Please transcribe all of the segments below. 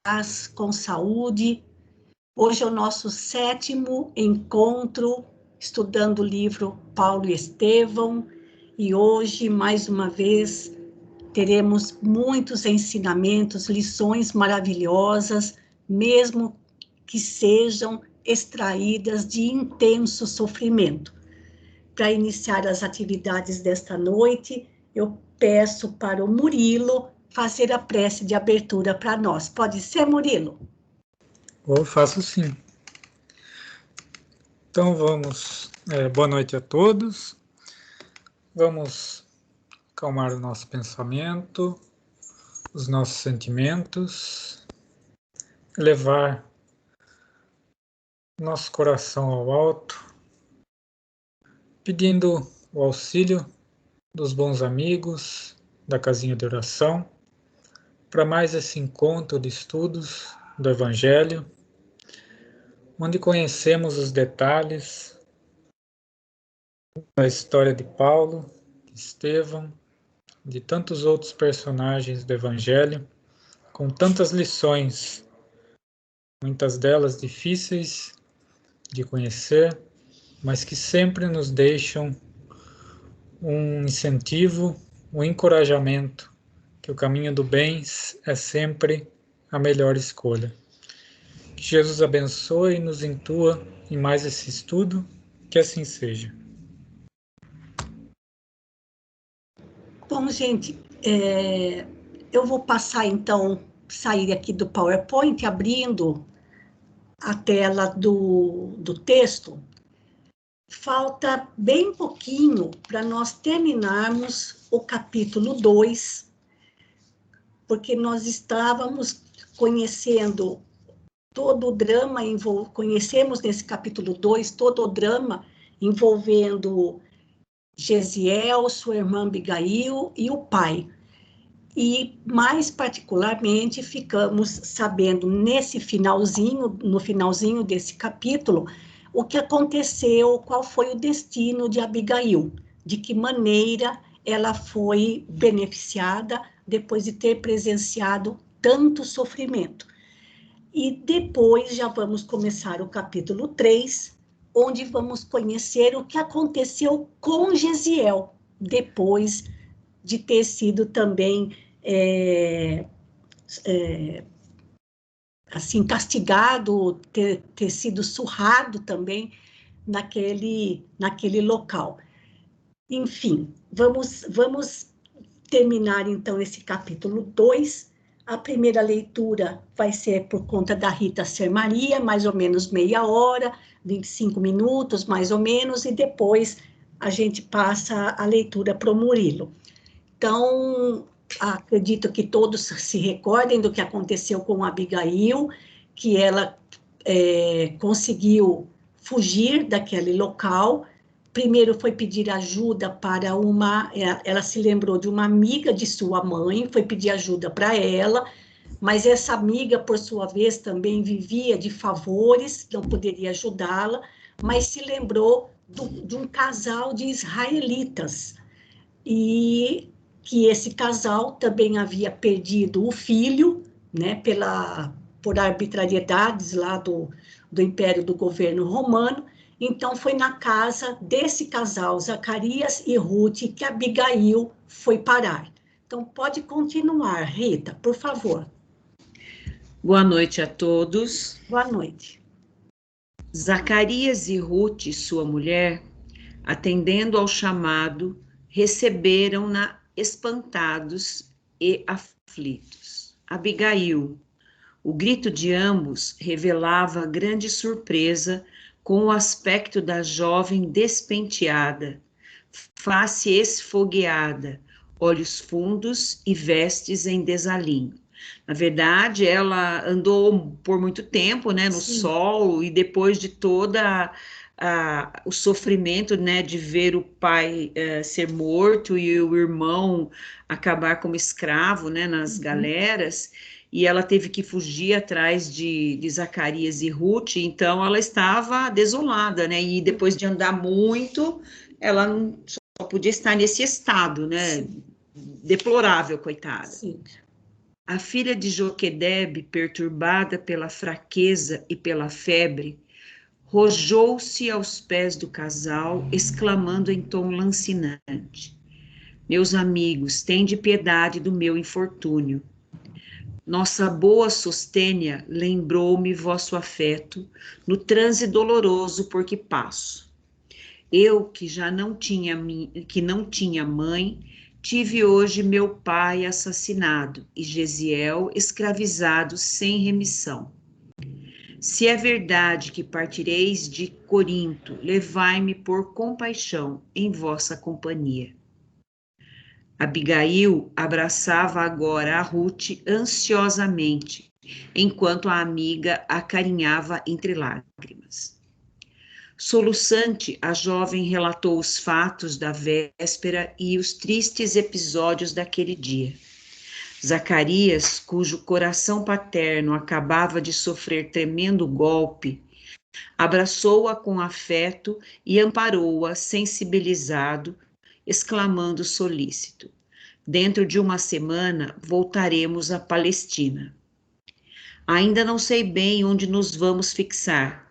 paz, com saúde. Hoje é o nosso 7º encontro, estudando o livro Paulo e Estevão, e hoje, mais uma vez, teremos muitos ensinamentos, lições maravilhosas, mesmo que sejam extraídas de intenso sofrimento. Para iniciar as atividades desta noite, eu peço para o Murilo fazer a prece de abertura para nós. Pode ser, Murilo? Eu faço sim. Então vamos, boa noite a todos. Vamos acalmar o nosso pensamento, os nossos sentimentos, elevar nosso coração ao alto, pedindo o auxílio dos bons amigos da casinha de oração, para mais esse encontro de estudos do Evangelho, onde conhecemos os detalhes da história de Paulo, de Estevão, de tantos outros personagens do Evangelho, com tantas lições, muitas delas difíceis de conhecer, mas que sempre nos deixam um incentivo, um encorajamento, que o caminho do bem é sempre a melhor escolha. Que Jesus abençoe e nos intua em mais esse estudo, que assim seja. Bom, gente, eu vou passar, então, sair aqui do PowerPoint, abrindo a tela do texto. Falta bem pouquinho para nós terminarmos o capítulo 2, porque nós estávamos conhecendo todo o drama, conhecemos nesse capítulo 2 todo o drama envolvendo Gesiel, sua irmã Abigail e o pai. E, mais particularmente, ficamos sabendo no finalzinho desse capítulo, o que aconteceu, qual foi o destino de Abigail, de que maneira ela foi beneficiada depois de ter presenciado tanto sofrimento. E depois já vamos começar o capítulo 3, onde vamos conhecer o que aconteceu com Gesiel, depois de ter sido também assim, castigado, ter sido surrado também naquele local. Enfim, vamos terminar então esse capítulo 2. A primeira leitura vai ser por conta da Rita Ser Maria, mais ou menos meia hora, 25 minutos, mais ou menos, e depois a gente passa a leitura para o Murilo. Então, acredito que todos se recordem do que aconteceu com a Abigail, que ela conseguiu fugir daquele local. Primeiro foi pedir ajuda para ela se lembrou de uma amiga de sua mãe, foi pedir ajuda para ela, mas essa amiga, por sua vez, também vivia de favores, não poderia ajudá-la, mas se lembrou de um casal de israelitas, e que esse casal também havia perdido o filho, né, por arbitrariedades lá do Império do Governo Romano. Então, foi na casa desse casal, Zacarias e Ruth, que Abigail foi parar. Então, pode continuar, Rita, por favor. Boa noite a todos. Boa noite. Zacarias e Ruth, sua mulher, atendendo ao chamado, receberam-na espantados e aflitos. Abigail, o grito de ambos revelava grande surpresa com o aspecto da jovem despenteada, face esfogueada, olhos fundos e vestes em desalinho. Na verdade, ela andou por muito tempo, né, no Sim. sol, e depois de toda o sofrimento, né, de ver o pai ser morto e o irmão acabar como escravo, né, nas galeras, e ela teve que fugir atrás de Zacarias e Ruth, então ela estava desolada, né, e depois de andar muito, ela só podia estar nesse estado, né, Sim. deplorável, coitada. Sim. A filha de Joquedebe, perturbada pela fraqueza e pela febre, rojou-se aos pés do casal, exclamando em tom lancinante: meus amigos, tende piedade do meu infortúnio. Nossa boa Sostênia lembrou-me vosso afeto no transe doloroso por que passo. Eu, que já não tinha, que não tinha mãe, tive hoje meu pai assassinado e Gesiel escravizado sem remissão. Se é verdade que partireis de Corinto, levai-me por compaixão em vossa companhia. Abigail abraçava agora a Ruth ansiosamente, enquanto a amiga acarinhava entre lágrimas. Soluçante, a jovem relatou os fatos da véspera e os tristes episódios daquele dia. Zacarias, cujo coração paterno acabava de sofrer tremendo golpe, abraçou-a com afeto e amparou-a sensibilizado, exclamando solícito: dentro de uma semana voltaremos à Palestina. Ainda não sei bem onde nos vamos fixar,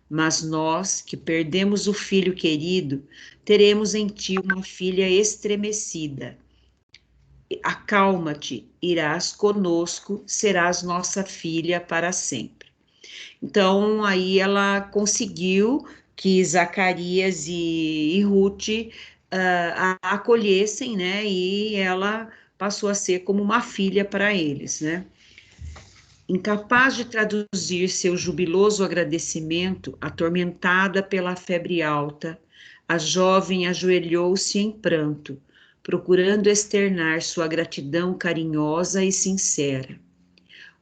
mas nós, que perdemos o filho querido, teremos em ti uma filha estremecida. Acalma-te, irás conosco, serás nossa filha para sempre. Então, aí ela conseguiu que Zacarias e Ruth a acolhessem, né? E ela passou a ser como uma filha para eles, né? Incapaz de traduzir seu jubiloso agradecimento, atormentada pela febre alta, a jovem ajoelhou-se em pranto, procurando externar sua gratidão carinhosa e sincera.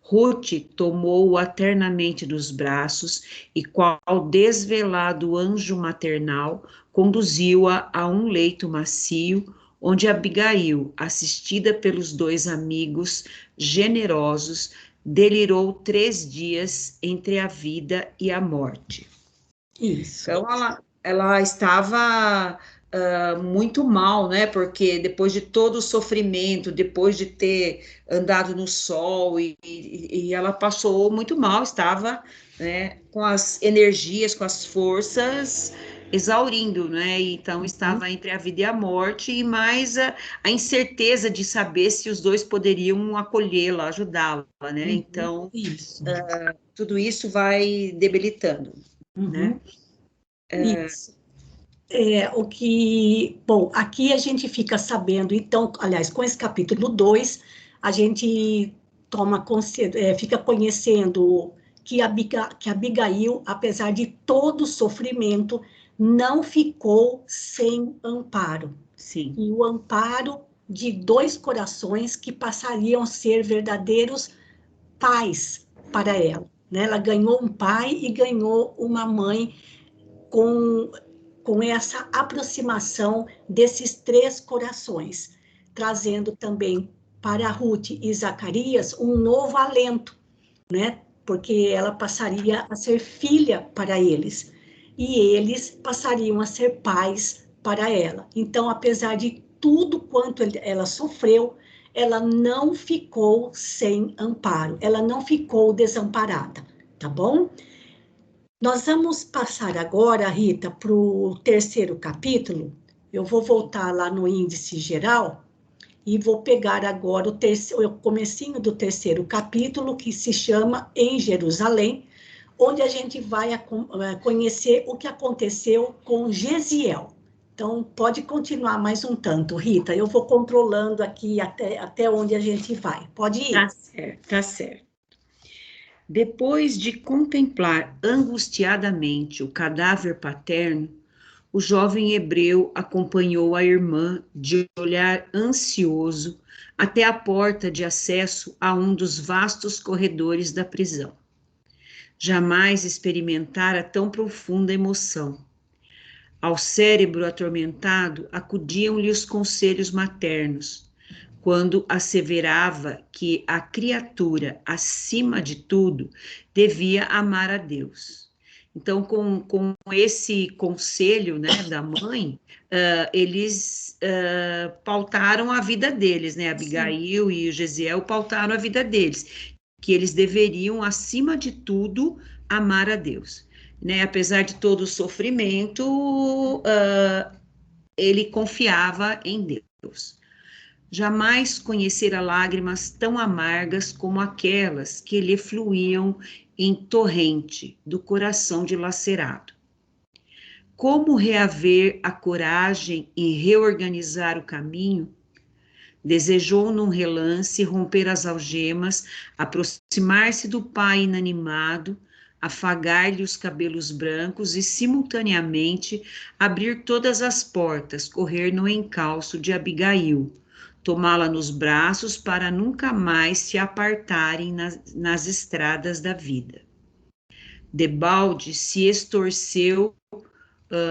Ruth tomou-o ternamente dos braços e, qual desvelado anjo maternal, conduziu-a a um leito macio, onde Abigail, assistida pelos dois amigos generosos, delirou 3 dias entre a vida e a morte. Isso. Então, ela estava muito mal, né? Porque depois de todo o sofrimento, depois de ter andado no sol, e ela passou muito mal, estava, né, com as energias, com as forças exaurindo, né? Então estava entre a vida e a morte, e mais a incerteza de saber se os dois poderiam acolhê-la, ajudá-la, né? Então, Isso. tudo isso vai debilitando, né? Isso. Bom, aqui a gente fica sabendo, então, aliás, com esse capítulo 2, a gente fica conhecendo que Abigail, apesar de todo o sofrimento, não ficou sem amparo. Sim. E o amparo de 2 corações que passariam a ser verdadeiros pais para ela, né? Ela ganhou um pai e ganhou uma mãe com essa aproximação desses 3 corações, trazendo também para Ruth e Zacarias um novo alento, né? Porque ela passaria a ser filha para eles, e eles passariam a ser pais para ela. Então, apesar de tudo quanto ela sofreu, ela não ficou sem amparo, ela não ficou desamparada, tá bom? Nós vamos passar agora, Rita, para o 3º capítulo. Eu vou voltar lá no índice geral e vou pegar agora o comecinho do 3º capítulo, que se chama Em Jerusalém, onde a gente vai conhecer o que aconteceu com Gesiel. Então, pode continuar mais um tanto, Rita. Eu vou controlando aqui até onde a gente vai. Pode ir? Tá certo, tá certo. Depois de contemplar angustiadamente o cadáver paterno, o jovem hebreu acompanhou a irmã de olhar ansioso até a porta de acesso a um dos vastos corredores da prisão. Jamais experimentara tão profunda emoção. Ao cérebro atormentado acudiam-lhe os conselhos maternos, quando asseverava que a criatura, acima de tudo, devia amar a Deus. Então, com esse conselho, né, da mãe, eles pautaram a vida deles, né? Abigail e o Gesiel pautaram a vida deles, que eles deveriam, acima de tudo, amar a Deus. Né? Apesar de todo o sofrimento, ele confiava em Deus. Jamais conhecera lágrimas tão amargas como aquelas que lhe fluíam em torrente do coração dilacerado. Como reaver a coragem e reorganizar o caminho? Desejou num relance romper as algemas, aproximar-se do pai inanimado, afagar-lhe os cabelos brancos e, simultaneamente, abrir todas as portas, correr no encalço de Abigail, tomá-la nos braços para nunca mais se apartarem nas estradas da vida. Debalde se estorceu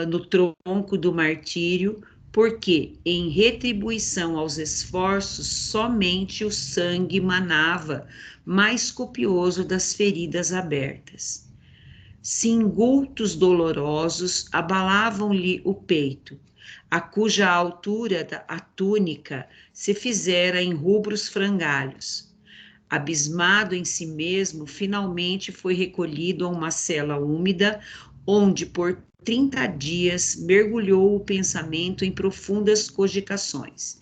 no tronco do martírio, porque, em retribuição aos esforços, somente o sangue manava, mais copioso das feridas abertas. Singultos dolorosos abalavam-lhe o peito, a cuja altura a túnica se fizera em rubros frangalhos. Abismado em si mesmo, finalmente foi recolhido a uma cela úmida, onde por 30 dias mergulhou o pensamento em profundas cogitações.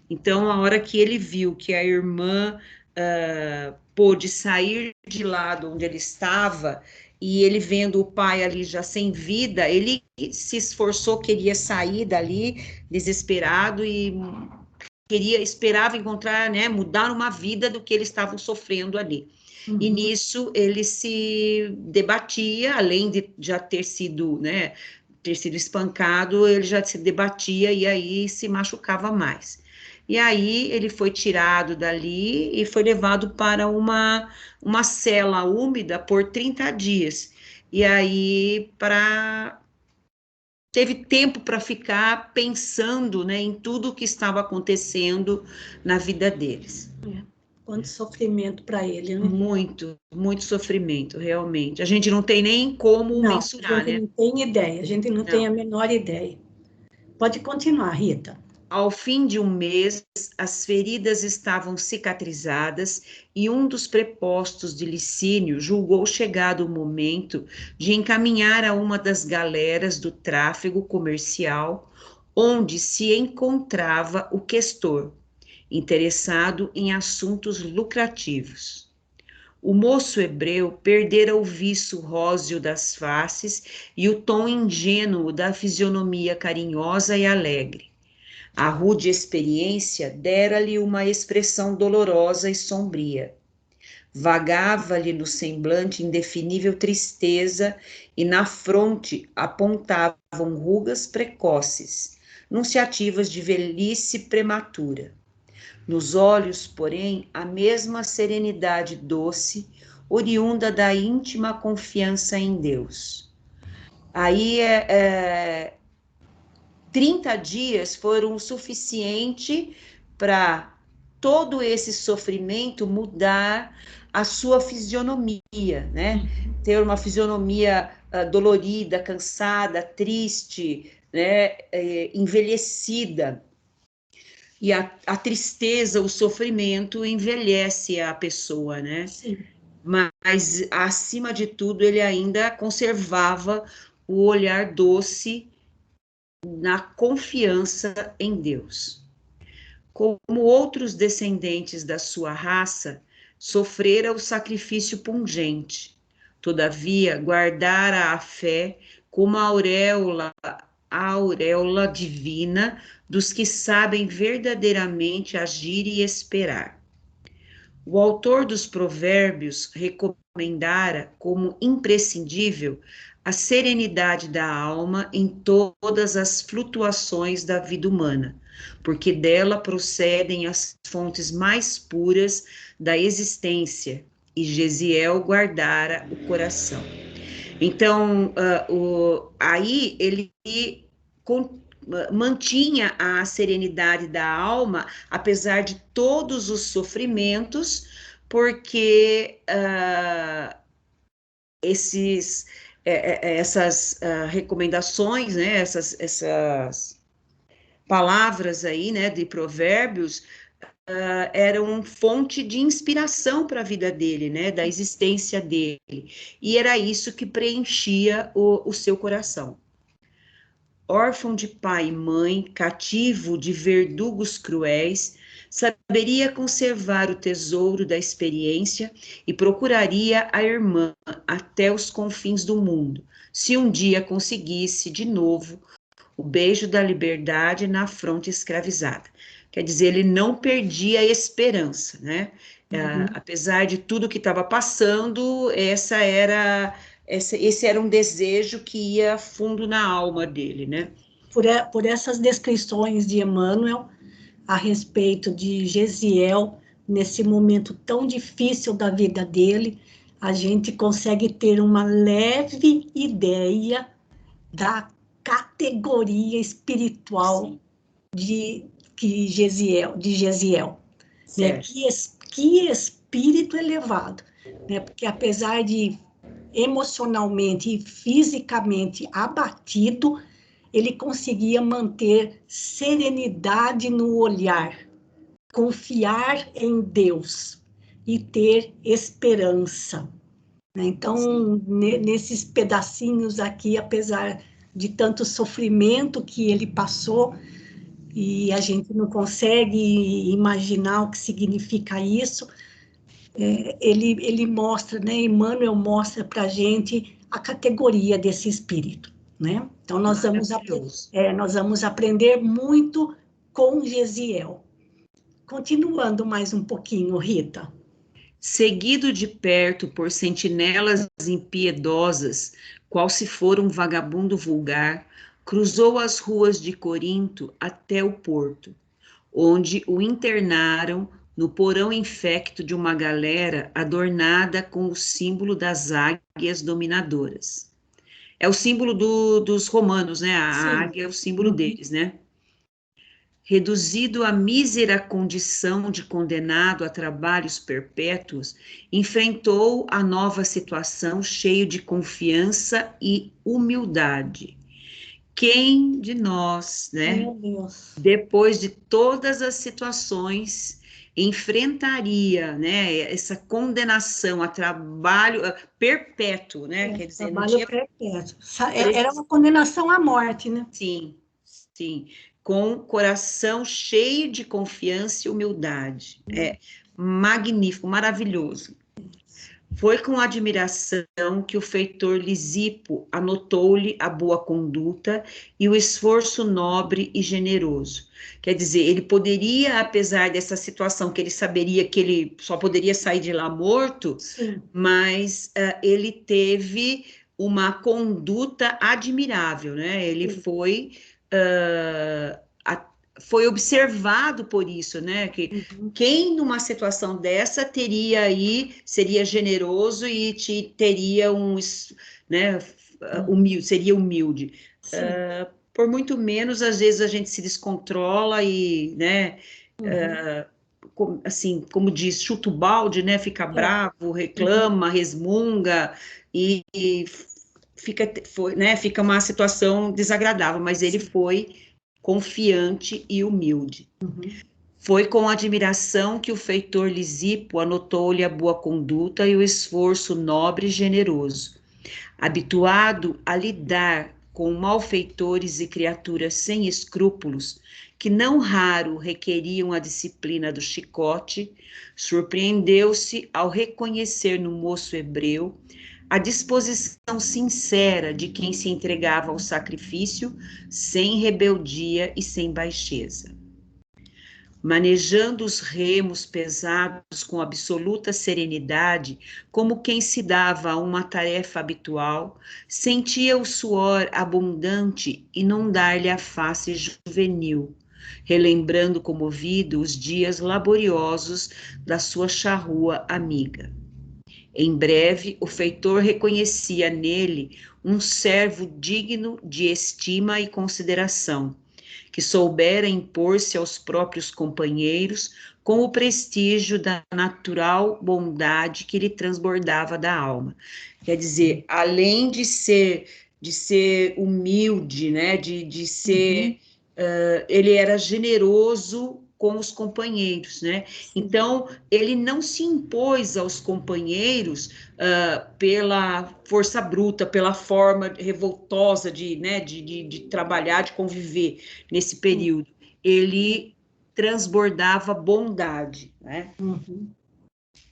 Então, a hora que ele viu que a irmã pôde sair de lá de onde ele estava, e ele vendo o pai ali já sem vida, ele se esforçou, queria sair dali, desesperado, e esperava encontrar, né, mudar uma vida do que eles estavam sofrendo ali. E nisso ele se debatia, além de já ter sido, né, ter sido espancado, ele já se debatia e aí se machucava mais. E aí ele foi tirado dali e foi levado para uma cela úmida por 30 dias. E aí teve tempo para ficar pensando, né, em tudo o que estava acontecendo na vida deles. Quanto sofrimento para ele, né? Muito, muito sofrimento, realmente. A gente não tem nem como mensurar, né? A gente não tem ideia, a gente não tem a menor ideia. Pode continuar, Rita. Ao fim de um mês, as feridas estavam cicatrizadas e um dos prepostos de Licínio julgou chegado o momento de encaminhar a uma das galeras do tráfego comercial, onde se encontrava o questor, interessado em assuntos lucrativos. O moço hebreu perdera o viço róseo das faces e o tom ingênuo da fisionomia carinhosa e alegre. A rude experiência dera-lhe uma expressão dolorosa e sombria. Vagava-lhe no semblante indefinível tristeza e na fronte apontavam rugas precoces, nunciativas de velhice prematura. Nos olhos, porém, a mesma serenidade doce, oriunda da íntima confiança em Deus. Aí 30 dias foram o suficiente para todo esse sofrimento mudar a sua fisionomia, né? Ter uma fisionomia dolorida, cansada, triste, né? Envelhecida. E a tristeza, o sofrimento envelhece a pessoa, né? Sim. Mas, acima de tudo, ele ainda conservava o olhar doce na confiança em Deus. Como outros descendentes da sua raça, sofrera o sacrifício pungente. Todavia, guardara a fé como a auréola divina dos que sabem verdadeiramente agir e esperar. O autor dos Provérbios recomendara como imprescindível a serenidade da alma em todas as flutuações da vida humana, porque dela procedem as fontes mais puras da existência, e Gesiel guardara o coração. Então, aí ele mantinha a serenidade da alma, apesar de todos os sofrimentos, porque essas recomendações, né, essas palavras aí, né, de provérbios, eram fonte de inspiração para a vida dele, né, da existência dele, e era isso que preenchia o seu coração. Órfão de pai e mãe, cativo de verdugos cruéis, saberia conservar o tesouro da experiência e procuraria a irmã até os confins do mundo, se um dia conseguisse de novo o beijo da liberdade na fronte escravizada. Quer dizer, ele não perdia a esperança, né? Apesar de tudo que estava passando, esse era um desejo que ia fundo na alma dele, né? Por essas descrições de Emmanuel a respeito de Gesiel, nesse momento tão difícil da vida dele, a gente consegue ter uma leve ideia da categoria espiritual de Gesiel, né? Que espírito elevado, né? Porque apesar de emocionalmente e fisicamente abatido, ele conseguia manter serenidade no olhar, confiar em Deus e ter esperança. Então, nesses pedacinhos aqui, apesar de tanto sofrimento que ele passou, e a gente não consegue imaginar o que significa isso, ele mostra, né, Emmanuel mostra para a gente a categoria desse espírito, né? Então, nós vamos aprender muito com Gesiel. Continuando mais um pouquinho, Rita. Seguido de perto por sentinelas impiedosas, qual se for um vagabundo vulgar, cruzou as ruas de Corinto até o porto, onde o internaram no porão infecto de uma galera adornada com o símbolo das águias dominadoras. É o símbolo dos romanos, né? A águia é o símbolo deles, né? Reduzido à mísera condição de condenado a trabalhos perpétuos, enfrentou a nova situação cheio de confiança e humildade. Quem de nós, né, depois de todas as situações, enfrentaria, né, essa condenação a trabalho perpétuo, né? Quer dizer, trabalho perpétuo. Era uma condenação à morte, né? Sim, sim. Com coração cheio de confiança e humildade. É magnífico, maravilhoso. Foi com admiração que o feitor Lisipo anotou-lhe a boa conduta e o esforço nobre e generoso. Quer dizer, ele poderia, apesar dessa situação que ele saberia que ele só poderia sair de lá morto, mas ele teve uma conduta admirável, né? Ele foi observado por isso, né? Que quem numa situação dessa seria generoso e teria né? Humilde, seria humilde. Por muito menos, às vezes a gente se descontrola e, né? Assim, como diz, chuta o balde, né? Fica bravo, reclama, resmunga e fica uma situação desagradável, mas ele foi confiante e humilde. Foi com admiração que o feitor Lisipo anotou-lhe a boa conduta e o esforço nobre e generoso. Habituado a lidar com malfeitores e criaturas sem escrúpulos, que não raro requeriam a disciplina do chicote, surpreendeu-se ao reconhecer no moço hebreu a disposição sincera de quem se entregava ao sacrifício sem rebeldia e sem baixeza. Manejando os remos pesados com absoluta serenidade, como quem se dava a uma tarefa habitual, sentia o suor abundante inundar-lhe a face juvenil, relembrando comovido os dias laboriosos da sua charrua amiga. Em breve, o feitor reconhecia nele um servo digno de estima e consideração, que soubera impor-se aos próprios companheiros com o prestígio da natural bondade que lhe transbordava da alma. Quer dizer, além de ser humilde, né, de ser, ele era generoso com os companheiros, né? Então, ele não se impôs aos companheiros pela força bruta, pela forma revoltosa de trabalhar, de conviver nesse período. Ele transbordava bondade, né?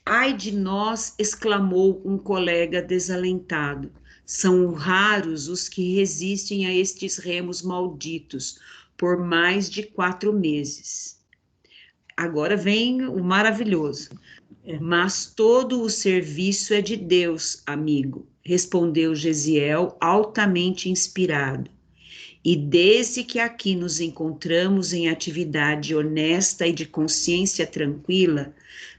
Ai de nós, exclamou um colega desalentado. São raros os que resistem a estes remos malditos por mais de 4 meses. Agora vem o maravilhoso. Mas todo o serviço é de Deus, amigo, respondeu Gesiel, altamente inspirado. E desde que aqui nos encontramos em atividade honesta e de consciência tranquila,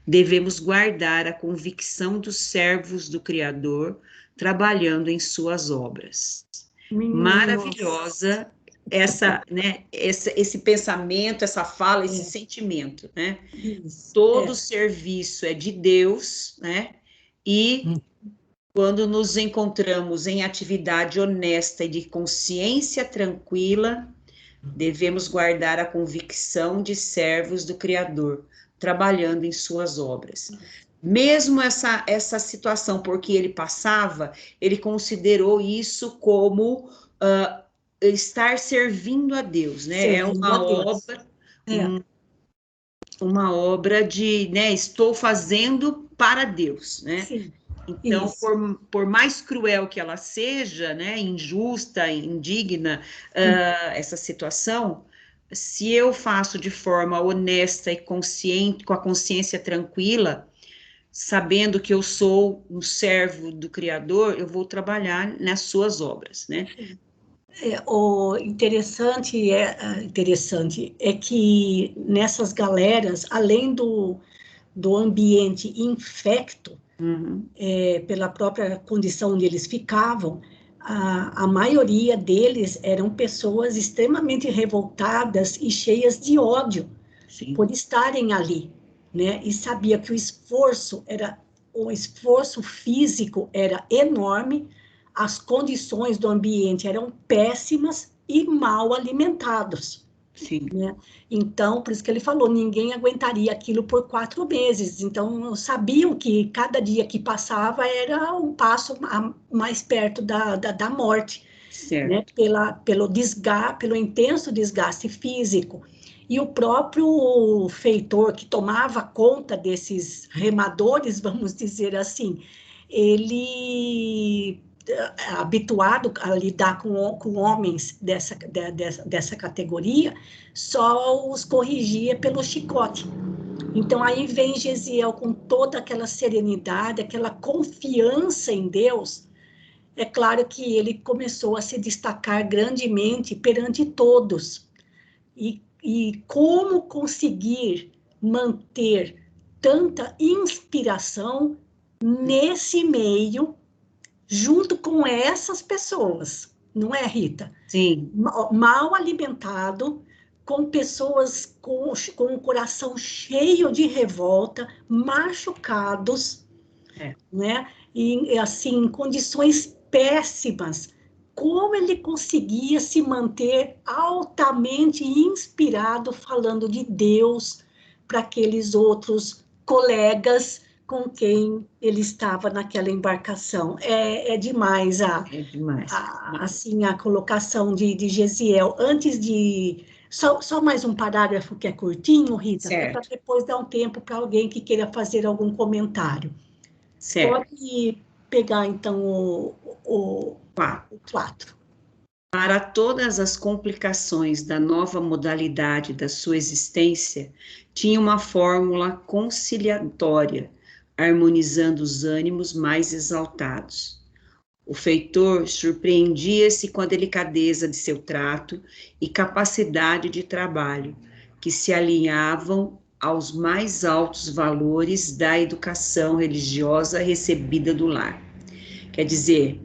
devemos guardar a convicção dos servos do Criador, trabalhando em suas obras. Maravilhosa esse pensamento, essa fala, esse sentimento, né? Todo serviço é de Deus, né? E quando nos encontramos em atividade honesta e de consciência tranquila, devemos guardar a convicção de servos do Criador, trabalhando em suas obras. Mesmo essa situação por que ele passava, ele considerou isso como estar servindo a Deus, né? É uma obra de, né, estou fazendo para Deus, né? Sim. Então, por mais cruel que ela seja, né, injusta, indigna, essa situação, se eu faço de forma honesta e consciente, com a consciência tranquila, sabendo que eu sou um servo do Criador, eu vou trabalhar nas suas obras, né? O interessante é que nessas galeras, além do ambiente infecto, pela própria condição onde eles ficavam, a maioria deles eram pessoas extremamente revoltadas e cheias de ódio por estarem ali, né? E sabia que o esforço físico era enorme, as condições do ambiente eram péssimas e mal alimentados. Sim. Né? Então, por isso que ele falou, ninguém aguentaria aquilo por 4 meses. Então, sabiam que cada dia que passava era um passo mais perto da morte, né? Pelo intenso desgaste físico. E o próprio feitor que tomava conta desses remadores, vamos dizer assim, ele habituado a lidar com homens dessa categoria, só os corrigia pelo chicote. Então, aí vem Gesiel com toda aquela serenidade, aquela confiança em Deus. É claro que ele começou a se destacar grandemente perante todos. E como conseguir manter tanta inspiração nesse meio, junto com essas pessoas, não é, Rita? Sim. Mal alimentado, com pessoas com o coração cheio de revolta, machucados, né? E assim, em condições péssimas. Como ele conseguia se manter altamente inspirado, falando de Deus para aqueles outros colegas com quem ele estava naquela embarcação. É demais assim, a colocação de Gesiel. Antes de... Só mais um parágrafo que é curtinho, Rita, para depois dar um tempo para alguém que queira fazer algum comentário. Certo. Pode pegar, então, o 4. Para todas as complicações da nova modalidade da sua existência, tinha uma fórmula conciliatória, harmonizando os ânimos mais exaltados. O feitor surpreendia-se com a delicadeza de seu trato e capacidade de trabalho, que se alinhavam aos mais altos valores da educação religiosa recebida do lar. Quer dizer,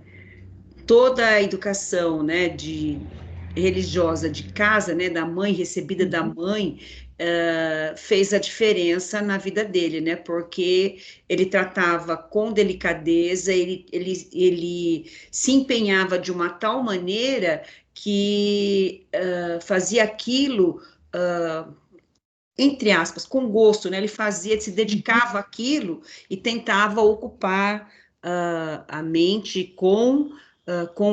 toda a educação, né, religiosa de casa, né, da mãe, recebida da mãe, fez a diferença na vida dele, né? Porque ele tratava com delicadeza, ele se empenhava de uma tal maneira que fazia aquilo, entre aspas, com gosto, né? Ele fazia, se dedicava àquilo e tentava ocupar a mente com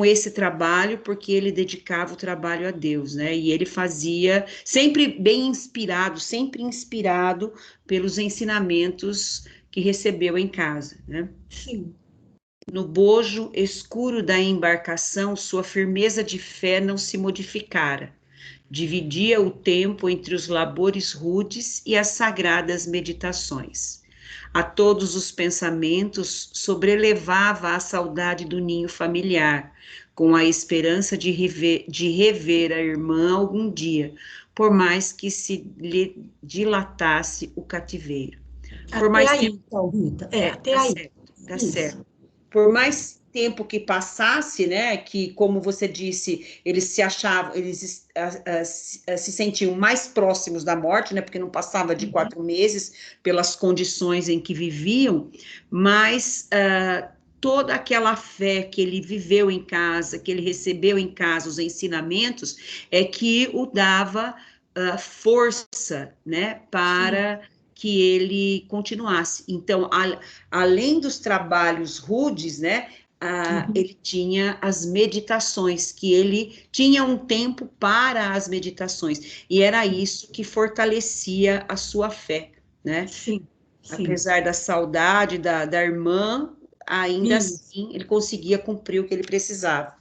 esse trabalho, porque ele dedicava o trabalho a Deus, né? E ele fazia sempre bem inspirado, sempre inspirado pelos ensinamentos que recebeu em casa, né? Sim. No bojo escuro da embarcação, sua firmeza de fé não se modificara. Dividia o tempo entre os labores rudes e as sagradas meditações. A todos os pensamentos sobrelevava a saudade do ninho familiar, com a esperança de rever a irmã algum dia, por mais que se lhe dilatasse o cativeiro. Por Até mais aí, tempo, então, Rita. Até tá aí. certo, tá Isso. certo. Por mais tempo que passasse, né, que, como você disse, eles se achavam, eles se sentiam mais próximos da morte, né, porque não passava de 4 meses pelas condições em que viviam, mas toda aquela fé que ele viveu em casa, que ele recebeu em casa, os ensinamentos, é que o dava força, né, para que ele continuasse. Então, além dos trabalhos rudes, né, ele tinha as meditações, que ele tinha um tempo para as meditações, e era isso que fortalecia a sua fé, né? Sim, sim. Apesar da saudade da irmã, ainda Isso. assim ele conseguia cumprir o que ele precisava.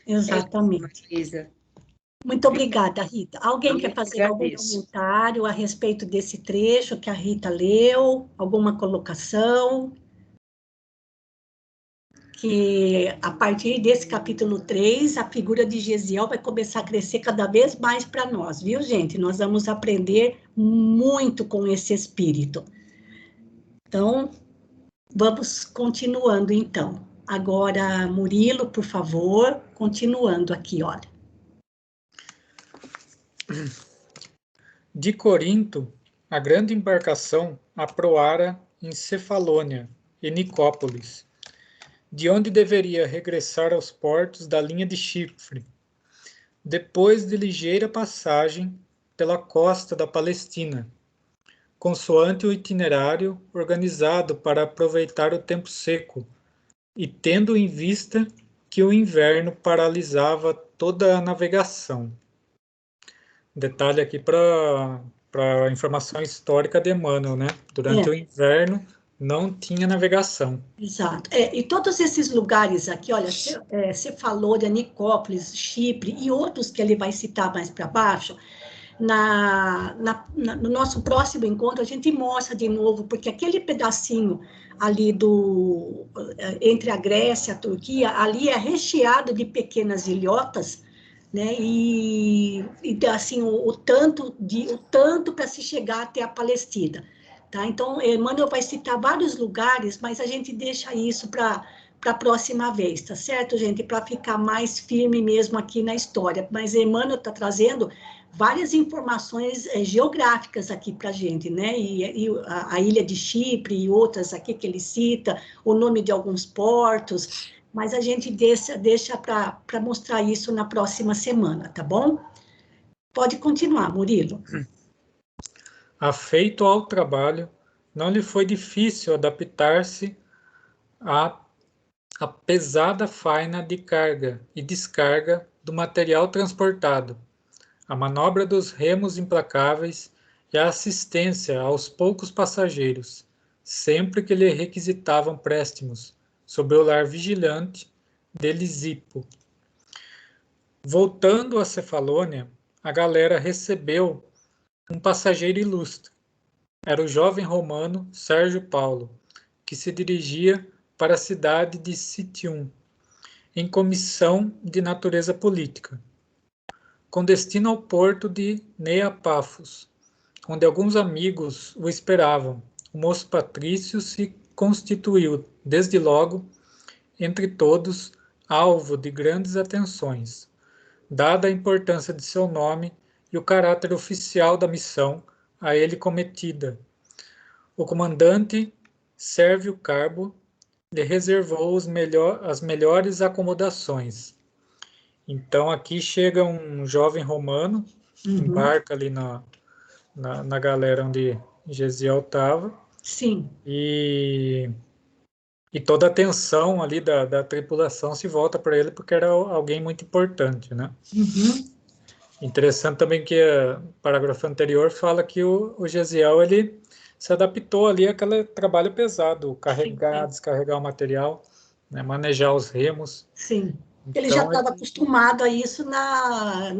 Exatamente. Marisa. Muito obrigada, Rita. Alguém Eu quer que fazer algum agradeço. comentário a respeito desse trecho que a Rita leu? Alguma colocação? Que a partir desse capítulo 3, a figura de Gesiel vai começar a crescer cada vez mais para nós, viu, gente? Nós vamos aprender muito com esse espírito. Então, vamos continuando, então. Agora, Murilo, por favor, continuando aqui, olha. De Corinto, a grande embarcação aproara em Cefalônia e Nicópolis, de onde deveria regressar aos portos da linha de Chipre, depois de ligeira passagem pela costa da Palestina, consoante o itinerário organizado para aproveitar o tempo seco, e tendo em vista que o inverno paralisava toda a navegação. Detalhe aqui para a informação histórica de Emmanuel, né? Durante o inverno não tinha navegação. Exato. E todos esses lugares aqui, olha, você falou de Nicópolis, Chipre e outros que ele vai citar mais para baixo, no nosso próximo encontro a gente mostra de novo, porque aquele pedacinho ali entre a Grécia e a Turquia, ali é recheado de pequenas ilhotas, né? E assim, o tanto para se chegar até a Palestina. Tá? Então, Emmanuel vai citar vários lugares, mas a gente deixa isso para a próxima vez, tá certo, gente? Para ficar mais firme mesmo aqui na história. Mas Emmanuel está trazendo várias informações geográficas aqui para a gente, né? E a ilha de Chipre e outras aqui que ele cita, o nome de alguns portos, mas a gente deixa para mostrar isso na próxima semana, tá bom? Pode continuar, Murilo. Afeito ao trabalho, não lhe foi difícil adaptar-se à pesada faina de carga e descarga do material transportado, a manobra dos remos implacáveis e a assistência aos poucos passageiros, sempre que lhe requisitavam préstimos, sob o olhar vigilante de Lisipo. Voltando a Cefalônia, a galera recebeu um passageiro ilustre. Era o jovem romano Sérgio Paulo, que se dirigia para a cidade de Citium, em comissão de natureza política, com destino ao porto de Neapafos, onde alguns amigos o esperavam. O moço patrício se constituiu, desde logo, entre todos, alvo de grandes atenções, dada a importância de seu nome e o caráter oficial da missão a ele cometida. O comandante Sérvio Carbo lhe reservou as melhores acomodações. Então aqui chega um jovem romano, embarca ali na galera onde Gesiel estava. Sim. E toda a atenção ali da tripulação se volta para ele porque era alguém muito importante, né? Interessante também que o parágrafo anterior fala que o Gesiel, ele se adaptou ali àquele trabalho pesado, carregar, descarregar o material, né, manejar os remos. Sim. Então, ele já estava acostumado a isso na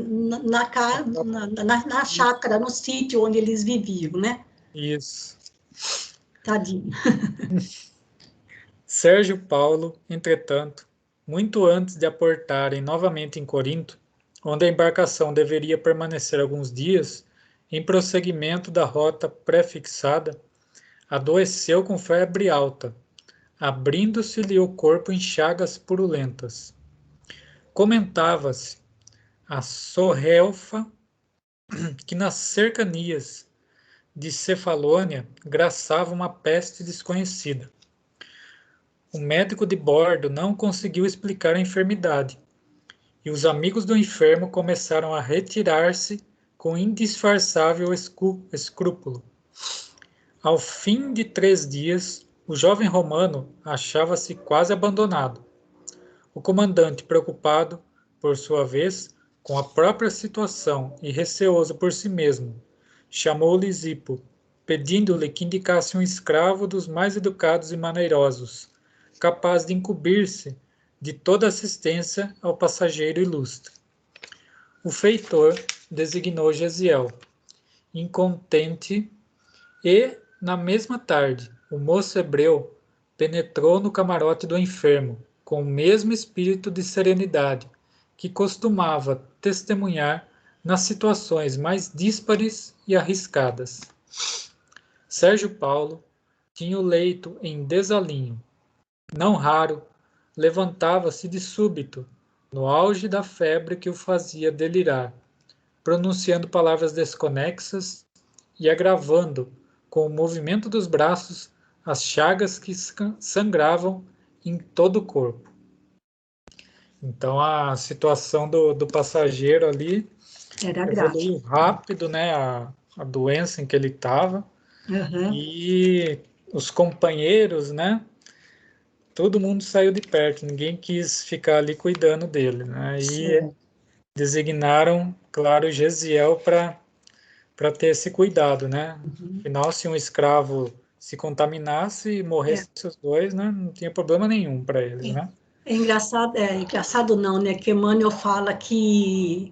chácara, no sítio onde eles viviam, né? Isso. Tadinho. Sérgio Paulo, entretanto, muito antes de aportarem novamente em Corinto, onde a embarcação deveria permanecer alguns dias, em prosseguimento da rota pré-fixada, adoeceu com febre alta, abrindo-se-lhe o corpo em chagas purulentas. Comentava-se a Sorrelfa que nas cercanias de Cefalônia graçava uma peste desconhecida. O médico de bordo não conseguiu explicar a enfermidade, e os amigos do enfermo começaram a retirar-se com indisfarçável escrúpulo. Ao fim de 3 dias, o jovem romano achava-se quase abandonado. O comandante, preocupado, por sua vez, com a própria situação e receoso por si mesmo, chamou Lisipo, pedindo-lhe que indicasse um escravo dos mais educados e maneirosos, capaz de incumbir-se de toda assistência ao passageiro ilustre. O feitor designou Gesiel, incontente, e, na mesma tarde, o moço hebreu penetrou no camarote do enfermo, com o mesmo espírito de serenidade que costumava testemunhar nas situações mais díspares e arriscadas. Sérgio Paulo tinha o leito em desalinho. Não raro, levantava-se de súbito, no auge da febre que o fazia delirar, pronunciando palavras desconexas e agravando, com o movimento dos braços, as chagas que sangravam em todo o corpo. Então a situação do passageiro ali Era evoluiu grave. rápido, né? A doença em que ele estava. Uhum. E os companheiros, né? Todo mundo saiu de perto, ninguém quis ficar ali cuidando dele, né? E designaram, claro, Gesiel para ter esse cuidado, né? Afinal, se um escravo se contaminasse e morresse os dois, né? Não tinha problema nenhum para eles, né? É engraçado não, né? Que Emmanuel fala que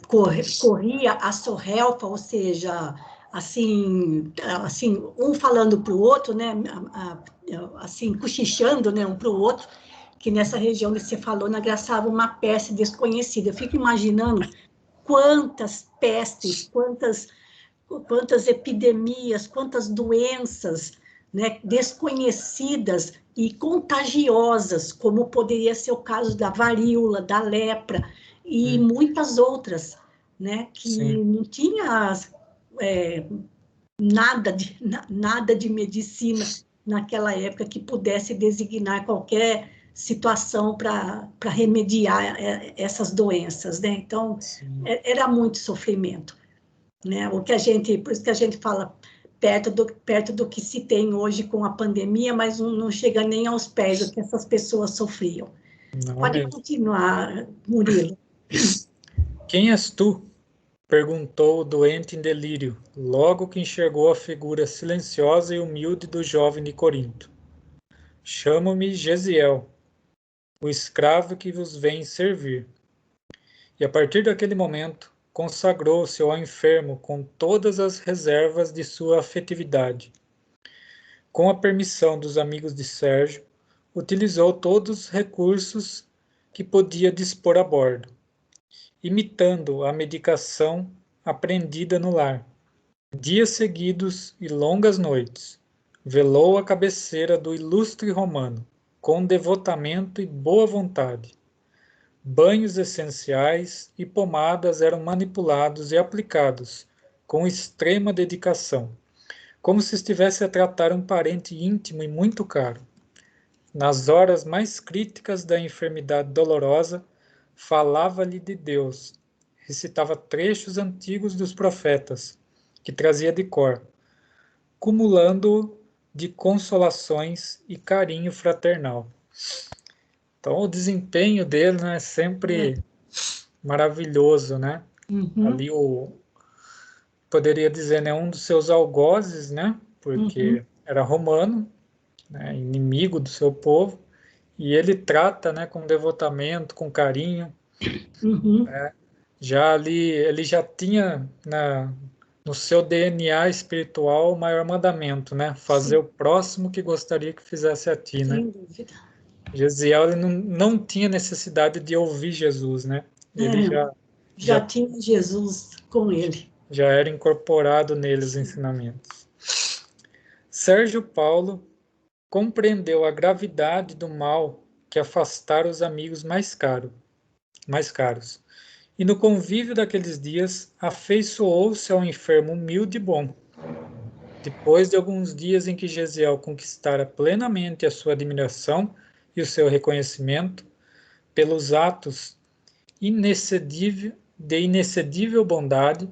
corria a sorrelfa, ou seja, assim, um falando para o outro, né? Assim, cochichando, né? Um para o outro, que nessa região que você falou, graçava uma peste desconhecida. Eu fico imaginando quantas pestes, quantas epidemias, quantas doenças, né, desconhecidas e contagiosas, como poderia ser o caso da varíola, da lepra e muitas outras, né, que Sim. não tinha nada de medicina naquela época que pudesse designar qualquer situação para remediar essas doenças, né? Então, era muito sofrimento, né? Por isso que a gente fala perto do que se tem hoje com a pandemia, mas não chega nem aos pés do que essas pessoas sofriam. Não Pode mesmo. continuar, Murilo. Quem és tu? Perguntou o doente em delírio, logo que enxergou a figura silenciosa e humilde do jovem de Corinto. Chamo-me Gesiel, o escravo que vos vem servir. E a partir daquele momento, consagrou-se ao enfermo com todas as reservas de sua afetividade. Com a permissão dos amigos de Sérgio, utilizou todos os recursos que podia dispor a bordo, imitando a medicação aprendida no lar. Dias seguidos e longas noites, velou a cabeceira do ilustre romano, com devotamento e boa vontade. Banhos essenciais e pomadas eram manipulados e aplicados com extrema dedicação, como se estivesse a tratar um parente íntimo e muito caro. Nas horas mais críticas da enfermidade dolorosa, falava-lhe de Deus, recitava trechos antigos dos profetas, que trazia de cor, cumulando de consolações e carinho fraternal. Então, o desempenho dele, né, é sempre maravilhoso, né? Ali poderia dizer, né, um dos seus algozes, né? Porque era romano, né, inimigo do seu povo, e ele trata, né, com devotamento, com carinho. Né? Já ali, ele já tinha no seu DNA espiritual o maior mandamento, né? Fazer o próximo que gostaria que fizesse a ti, né? Sem dúvida. Gesiel, ele não tinha necessidade de ouvir Jesus, né? Ele já tinha Jesus com ele. Já era incorporado nele os ensinamentos. Sérgio Paulo compreendeu a gravidade do mal que afastara os amigos mais caros. E no convívio daqueles dias, afeiçoou-se ao enfermo humilde e bom. Depois de alguns dias em que Gesiel conquistara plenamente a sua admiração e o seu reconhecimento pelos atos de inexcedível bondade,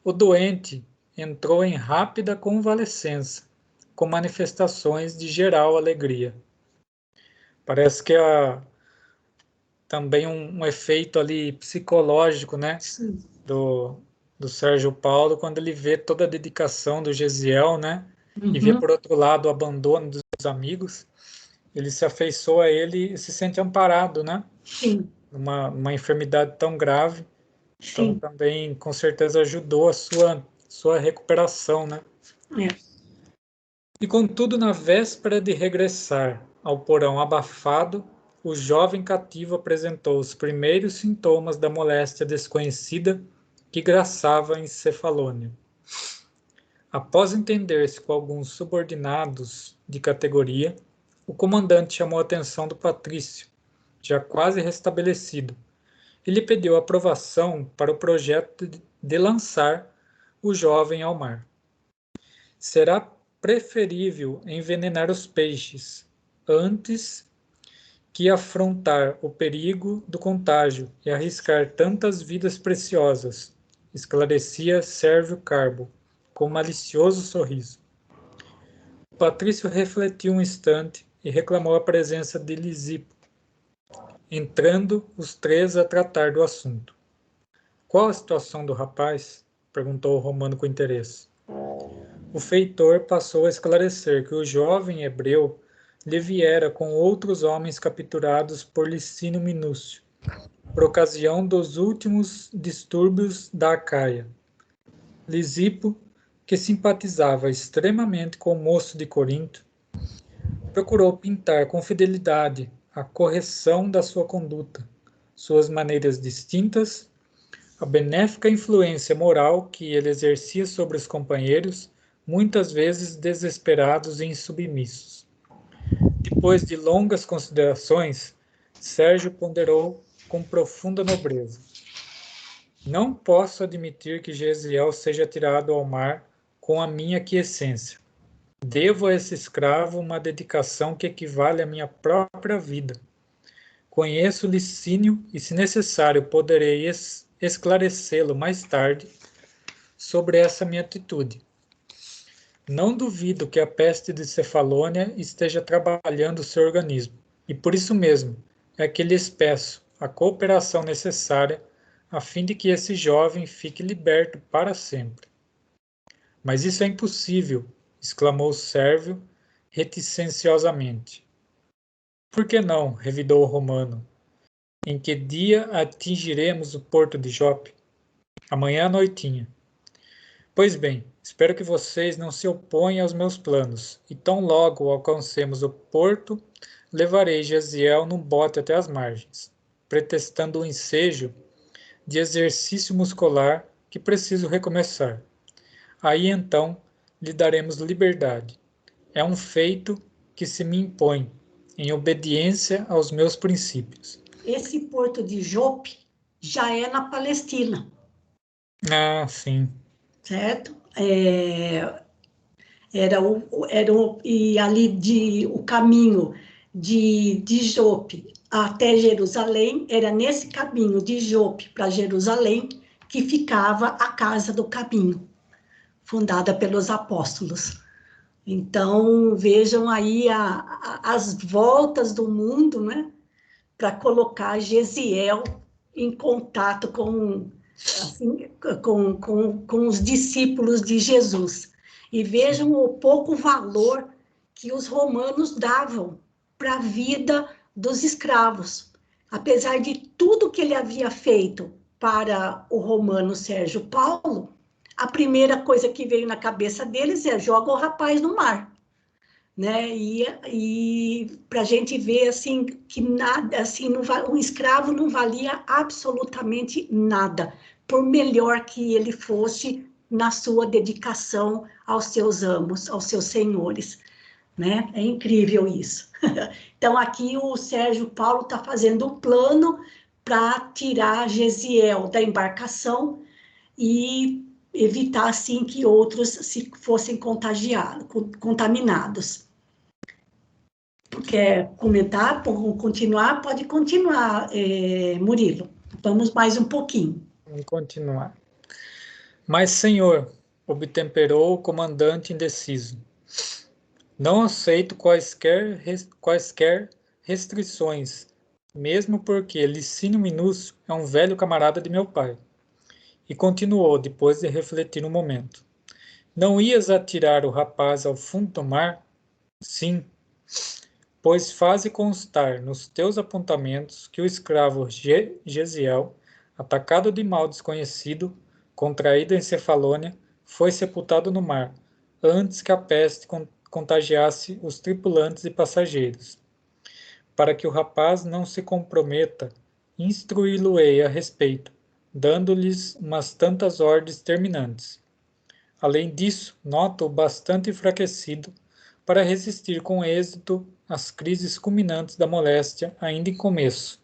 o doente entrou em rápida convalescença, com manifestações de geral alegria. Parece que também um efeito ali psicológico, né, do Sérgio Paulo, quando ele vê toda a dedicação do Gesiel, né, e vê, por outro lado, o abandono dos amigos, ele se afeiçoa a ele e se sente amparado, né? Sim. Uma enfermidade tão grave. Sim. Então, também, com certeza, ajudou a sua recuperação, né? E, contudo, na véspera de regressar ao porão abafado, o jovem cativo apresentou os primeiros sintomas da moléstia desconhecida que graçava em Cefalônia. Após entender-se com alguns subordinados de categoria, o comandante chamou a atenção do patrício, já quase restabelecido, e lhe pediu aprovação para o projeto de lançar o jovem ao mar. Será preferível envenenar os peixes antes que afrontar o perigo do contágio e arriscar tantas vidas preciosas, esclarecia Sérvio Carbo, com malicioso sorriso. O patrício refletiu um instante e reclamou a presença de Lisipo, entrando os três a tratar do assunto. Qual a situação do rapaz? Perguntou o romano com interesse. O feitor passou a esclarecer que o jovem hebreu lhe viera com outros homens capturados por Licínio Minúcio, por ocasião dos últimos distúrbios da Acaia. Lisipo, que simpatizava extremamente com o moço de Corinto, procurou pintar com fidelidade a correção da sua conduta, suas maneiras distintas, a benéfica influência moral que ele exercia sobre os companheiros, muitas vezes desesperados e insubmissos. Depois de longas considerações, Sérgio ponderou com profunda nobreza. Não posso admitir que Gesiel seja tirado ao mar com a minha aquiescência. Devo a esse escravo uma dedicação que equivale à minha própria vida. Conheço Licínio e, se necessário, poderei esclarecê-lo mais tarde sobre essa minha atitude. Não duvido que a peste de Cefalônia esteja trabalhando o seu organismo, e por isso mesmo é que lhes peço a cooperação necessária a fim de que esse jovem fique liberto para sempre. Mas isso é impossível, exclamou Sérvio reticenciosamente. Por que não? Revidou o romano. Em que dia atingiremos o porto de Jope? Amanhã à noitinha. Pois bem, espero que vocês não se oponham aos meus planos, e tão logo alcancemos o porto, levarei Gesiel num bote até as margens, pretextando o ensejo de exercício muscular que preciso recomeçar. Aí então lhe daremos liberdade. É um feito que se me impõe, em obediência aos meus princípios. Esse porto de Jope já é na Palestina. Ah, sim. certo? E ali o caminho de Jope até Jerusalém, era nesse caminho de Jope para Jerusalém que ficava a Casa do Caminho, fundada pelos apóstolos. Então, vejam aí as voltas do mundo, né, para colocar Gesiel em contato assim, com os discípulos de Jesus. E vejam o pouco valor que os romanos davam para a vida dos escravos. Apesar de tudo que ele havia feito para o romano Sérgio Paulo, a primeira coisa que veio na cabeça deles é: joga o rapaz no mar. Né? E para a gente ver assim que nada, assim, um escravo não valia absolutamente nada, por melhor que ele fosse na sua dedicação aos seus amos, aos seus senhores, né? É incrível isso. Então aqui o Sérgio Paulo está fazendo um plano para tirar Gesiel da embarcação e evitar assim que outros se fossem contaminados. Quer comentar, continuar? Pode continuar, Murilo. Vamos mais um pouquinho. Vamos continuar. Mas, Senhor, obtemperou o comandante indeciso. Não aceito quaisquer restrições, mesmo porque Licínio Minúcio é um velho camarada de meu pai. E continuou, depois de refletir um momento. Não ias atirar o rapaz ao fundo do mar? Sim, pois faze constar nos teus apontamentos que o escravo Gesiel, atacado de mal desconhecido, contraído em Cefalônia, foi sepultado no mar, antes que a peste contagiasse os tripulantes e passageiros. Para que o rapaz não se comprometa, instruí-lo-ei a respeito, dando-lhes umas tantas ordens terminantes. Além disso, noto-o bastante enfraquecido para resistir com êxito às crises culminantes da moléstia ainda em começo.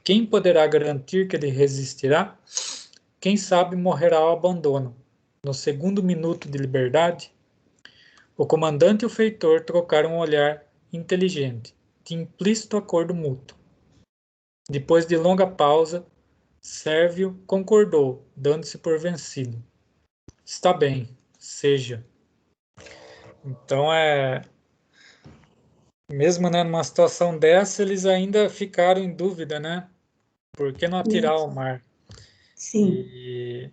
Quem poderá garantir que ele resistirá? Quem sabe morrerá ao abandono, no segundo minuto de liberdade? O comandante e o feitor trocaram um olhar inteligente, de implícito acordo mútuo. Depois de longa pausa, Sérvio concordou, dando-se por vencido. Está bem, seja. Então, mesmo, né, numa situação dessa, eles ainda ficaram em dúvida, né? Por que não atirar ao mar? Sim.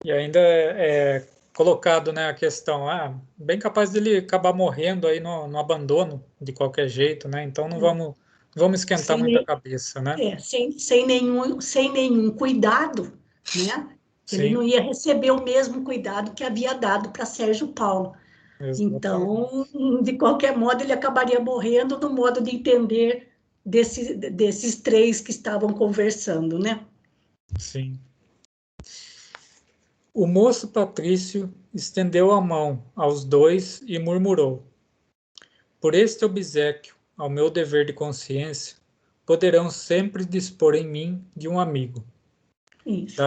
E ainda é colocado, né, a questão, bem capaz dele acabar morrendo aí no abandono de qualquer jeito, né? Então não vamos esquentar muito a cabeça, né? Sem nenhum cuidado, né? Ele Sim, não ia receber o mesmo cuidado que havia dado para Sérgio Paulo. exatamente. Então, de qualquer modo, ele acabaria morrendo no modo de entender desses três que estavam conversando, né? Sim. O moço Patrício estendeu a mão aos dois e murmurou: Por este obséquio ao meu dever de consciência, poderão sempre dispor em mim de um amigo. Isso.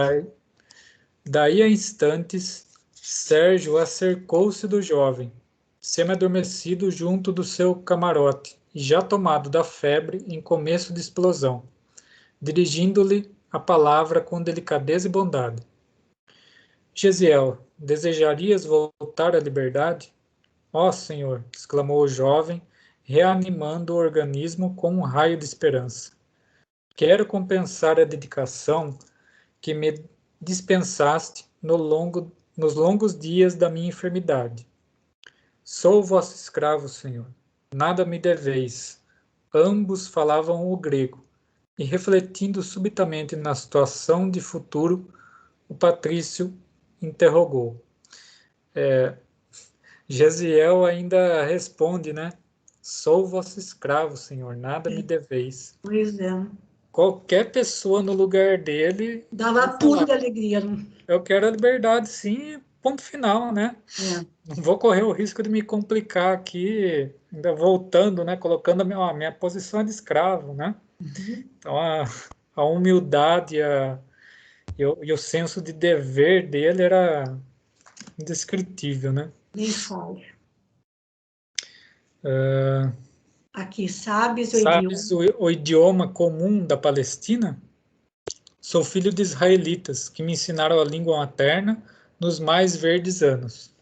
Daí a instantes, Sérgio acercou-se do jovem, semi-adormecido junto do seu camarote e já tomado da febre em começo de explosão, dirigindo-lhe a palavra com delicadeza e bondade. Gesiel, desejarias voltar à liberdade? Ó Senhor, exclamou o jovem, reanimando o organismo com um raio de esperança. Quero compensar a dedicação que me dispensaste nos longos dias da minha enfermidade. Sou vosso escravo, Senhor. Nada me deveis. Ambos falavam o grego, e refletindo subitamente na situação de futuro, o patrício interrogou. Gesiel ainda responde, né? Sou vosso escravo, Senhor, nada me deveis. Pois é. Qualquer pessoa no lugar dele ia Dava pulo falar, de alegria, né? eu quero a liberdade, sim, ponto final, né? É. Não vou correr o risco de me complicar aqui, ainda voltando, né? Colocando a minha posição de escravo, né? Uhum. Então, a humildade E o senso de dever dele era indescritível, né? Nem falo. Uh, Aqui, sabes o sabes idioma? o idioma comum da Palestina? Sou filho de israelitas, que me ensinaram a língua materna nos mais verdes anos.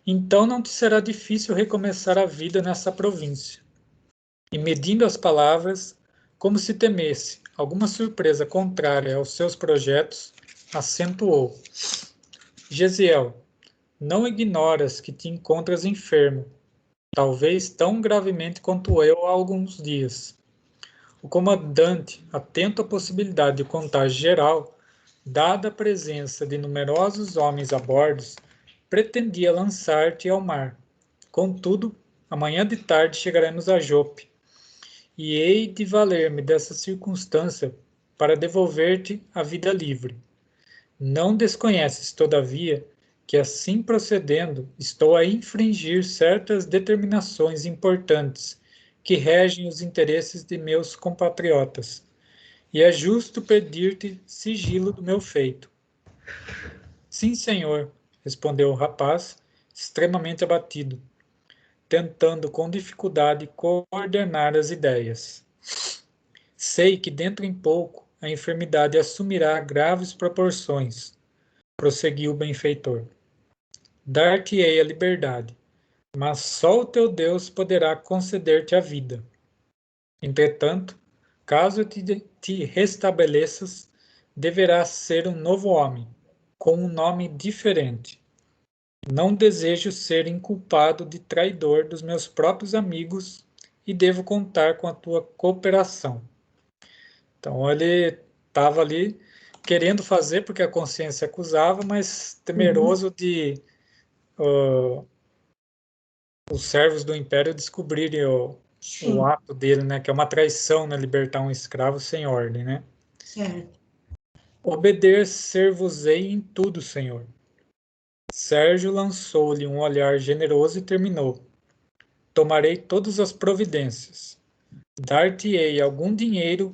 Então não te será difícil recomeçar a vida nessa província. E medindo as palavras, como se temesse alguma surpresa contrária aos seus projetos, acentuou: Gesiel, não ignoras que te encontras enfermo, talvez tão gravemente quanto eu há alguns dias. O comandante, atento à possibilidade de contágio geral, dada a presença de numerosos homens a bordo, pretendia lançar-te ao mar. Contudo, amanhã de tarde chegaremos a Jope, e hei de valer-me dessa circunstância para devolver-te a vida livre. Não desconheces, todavia, que assim procedendo estou a infringir certas determinações importantes que regem os interesses de meus compatriotas, e é justo pedir-te sigilo do meu feito. Sim, senhor, respondeu o rapaz, extremamente abatido, tentando com dificuldade coordenar as ideias. Sei que dentro em pouco a enfermidade assumirá graves proporções, prosseguiu o benfeitor. Dar-te-ei a liberdade, mas só o teu Deus poderá conceder-te a vida. Entretanto, caso te restabeleças, deverás ser um novo homem, com um nome diferente. Não desejo ser inculpado de traidor dos meus próprios amigos e devo contar com a tua cooperação. Então ele estava ali querendo fazer porque a consciência acusava, mas temeroso de os servos do império descobrirem o ato dele, né, que é uma traição, né, libertar um escravo sem ordem, né? Certo. Obedecer-vos-ei em tudo, senhor. Sérgio lançou-lhe um olhar generoso e terminou: tomarei todas as providências. Dar-te-ei algum dinheiro